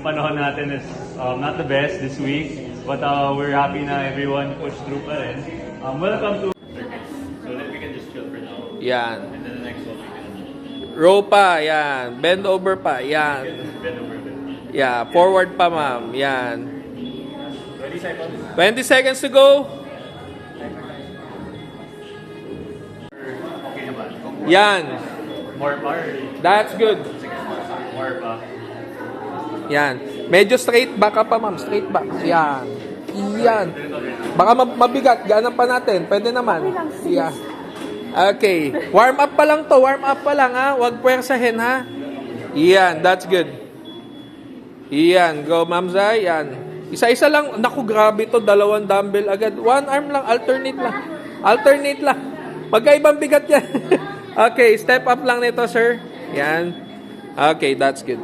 panahon natin is not the best this week, but we're happy na everyone pushed through pa rin. Welcome to so that we can just chill for now. Yan. And then the next one we can Row pa, yan. Bend over pa, yan. bend over a bit. Yeah, forward pa, ma'am. Yan. 20 seconds. 20 seconds to go. Okay naman. Yan. More bar. That's good. Sige, more pa. Yan. Medyo straight back ka pa, ma'am. Straight back. Yan. Yan. Baka mabigat. Gaanan pa natin. Pwede naman. Yeah. Okay. Warm up pa lang to. Warm up pa lang, ha. Huwag puwersahin, ha. Yan. That's good. Yan. Go, Ma'am Zai. Yan. Isa-isa lang. Naku, grabe to. 2 dumbbell agad. 1 arm lang. Alternate lang. Alternate lang. Magkaibang bigat yan. Okay. Step up lang nito, sir. Yan. Okay. That's good.